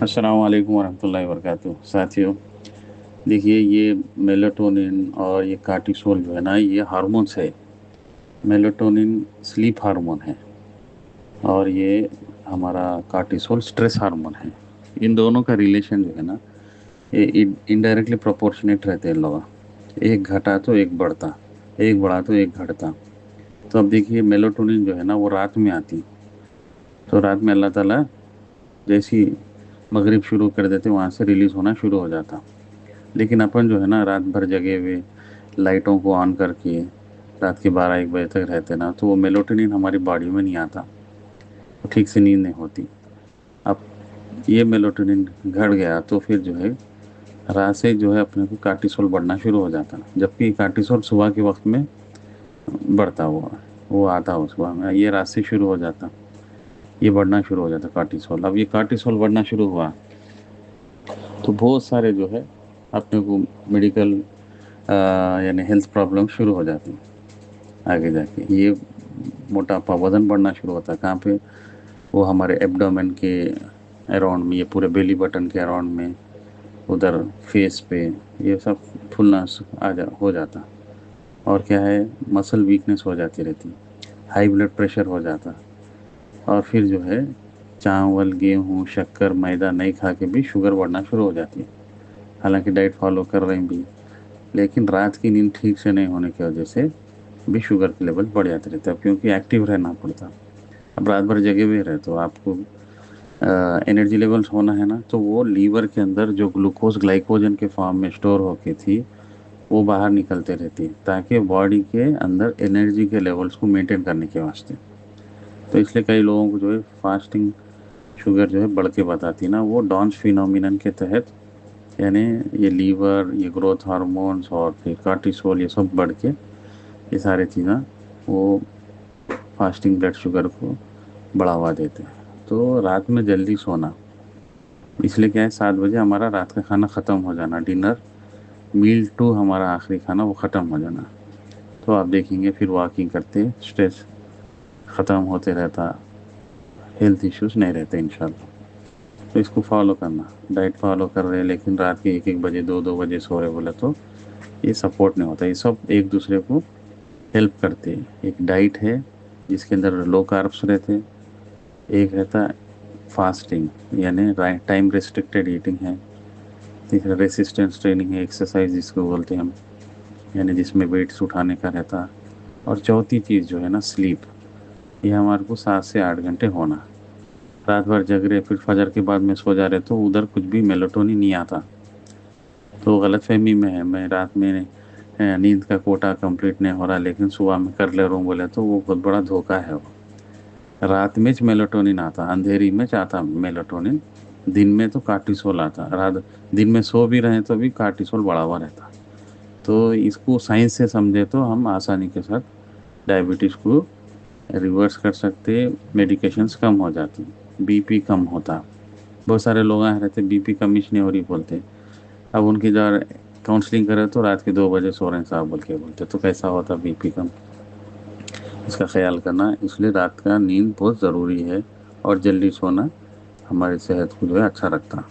अस्सलाम वालेकुम वरहमतुल्लाहि वबरकातुहू। साथियों, देखिए ये मेलाटोनिन और ये कार्टिसोल जो है ना, ये हार्मोन्स है। मेलाटोनिन स्लीप हार्मोन है और ये हमारा कार्टिसोल स्ट्रेस हार्मोन है। इन दोनों का रिलेशन जो है ना, ये इनडायरेक्टली प्रोपोर्शनेट रहते हैं लोग। एक घटा तो एक बढ़ता, एक बढ़ा तो एक घटता। तो अब देखिए मेलाटोनिन जो है ना, वो रात में आती। तो रात में अल्लाह ताला जैसी मगरिब शुरू कर देते, वहाँ से रिलीज होना शुरू हो जाता। लेकिन अपन जो है ना, रात भर जगे हुए लाइटों को ऑन करके रात के 12-1 बजे तक रहते ना, तो वो मेलाटोनिन हमारी बॉडी में नहीं आता, तो ठीक से नींद नहीं होती। अब ये मेलाटोनिन घट गया तो फिर जो है रात से जो है अपने को कार्टिसोल बढ़ना शुरू हो जाता, जबकि कार्टिसोल सुबह के वक्त में बढ़ता हुआ वो आता हो सुबह में, ये रात से शुरू हो जाता, ये बढ़ना शुरू हो जाता कार्टिसोल। अब ये कार्टिसोल बढ़ना शुरू हुआ तो बहुत सारे जो है अपने को मेडिकल यानी हेल्थ प्रॉब्लम शुरू हो जाती है आगे जाके। ये मोटापा वजन बढ़ना शुरू होता है कहाँ पे? वो हमारे एब्डोमेन के अराउंड में, ये पूरे बेली बटन के अराउंड में, उधर फेस पे, ये सब फुलना हो जाता। और क्या है, मसल वीकनेस हो जाती रहती, हाई ब्लड प्रेशर हो जाता। और फिर जो है चावल गेहूँ शक्कर मैदा नहीं खा के भी शुगर बढ़ना शुरू हो जाती है, हालांकि डाइट फॉलो कर रहे हैं भी, लेकिन रात की नींद ठीक से नहीं होने की वजह से भी शुगर के लेवल बढ़ जाते रहते हैं, क्योंकि एक्टिव रहना पड़ता। अब रात भर जगे हुए रहे तो आपको एनर्जी लेवल्स होना है ना, तो वो लीवर के अंदर जो ग्लूकोज ग्लाइकोजन के फॉर्म में स्टोर होके थी, वो बाहर निकलते रहती है ताकि बॉडी के अंदर एनर्जी के लेवल्स को मेंटेन करने के वास्ते। तो इसलिए कई लोगों को जो है फास्टिंग शुगर जो है बढ़ के बताती ना, वो डॉन्स फिनोमिनन के तहत, यानी ये लीवर, ये ग्रोथ हार्मोन्स और फिर कार्टिसोल, ये सब बढ़ के ये सारी चीज़ें वो फास्टिंग ब्लड शुगर को बढ़ावा देते हैं। तो रात में जल्दी सोना, इसलिए क्या है, 7 बजे हमारा रात का खाना ख़त्म हो जाना, डिनर मील टू हमारा आखिरी खाना वो ख़त्म हो जाना। तो आप देखेंगे फिर वॉकिंग करते स्ट्रेस ख़त्म होते रहता, हेल्थ इश्यूज नहीं रहते इंशाल्लाह। तो इसको फॉलो करना, डाइट फॉलो कर रहे हैं लेकिन रात के 1-1 बजे 2-2 बजे सो रहे बोले तो ये सपोर्ट नहीं होता। ये सब एक दूसरे को हेल्प करते हैं। एक डाइट है जिसके अंदर लो कार्ब्स रहते हैं, एक रहता फास्टिंग यानी टाइम रिस्ट्रिक्टेड ईटिंग है, तीसरा रेसिस्टेंस ट्रेनिंग है, एक्सरसाइज जिसको बोलते हैं हम, यानी जिसमें वेट्स उठाने का रहता। और चौथी चीज़ जो है ना, स्लीप। ये हमारे को 7 से 8 घंटे होना। रात भर जग रहे फिर फजर के बाद में सो जा रहे तो उधर कुछ भी मेलाटोनिन नहीं आता। तो गलतफहमी में है, मैं रात में नींद का कोटा कंप्लीट नहीं हो रहा लेकिन सुबह में कर ले रहा हूँ बोले तो वो बहुत बड़ा धोखा है। वो रात में मेलाटोनिन आता, अंधेरी में आता मेलाटोनिन, दिन में तो कार्टिसोल आता। रात दिन में सो भी रहे तो भी कार्टिसोल बढ़ा हुआ रहता। तो इसको साइंस से समझे तो हम आसानी के साथ डायबिटीज़ को रिवर्स कर सकते, मेडिकेशंस कम हो जाती, बीपी कम होता। बहुत सारे लोग आए रहते बीपी कम ही नहीं हो रही बोलते, अब उनकी जब काउंसलिंग करे तो रात के 2 बजे सो रहे हैं साहब बोल के बोलते, तो कैसा होता बीपी कम। इसका ख्याल करना, इसलिए रात का नींद बहुत ज़रूरी है और जल्दी सोना हमारी सेहत को जो है अच्छा रखता।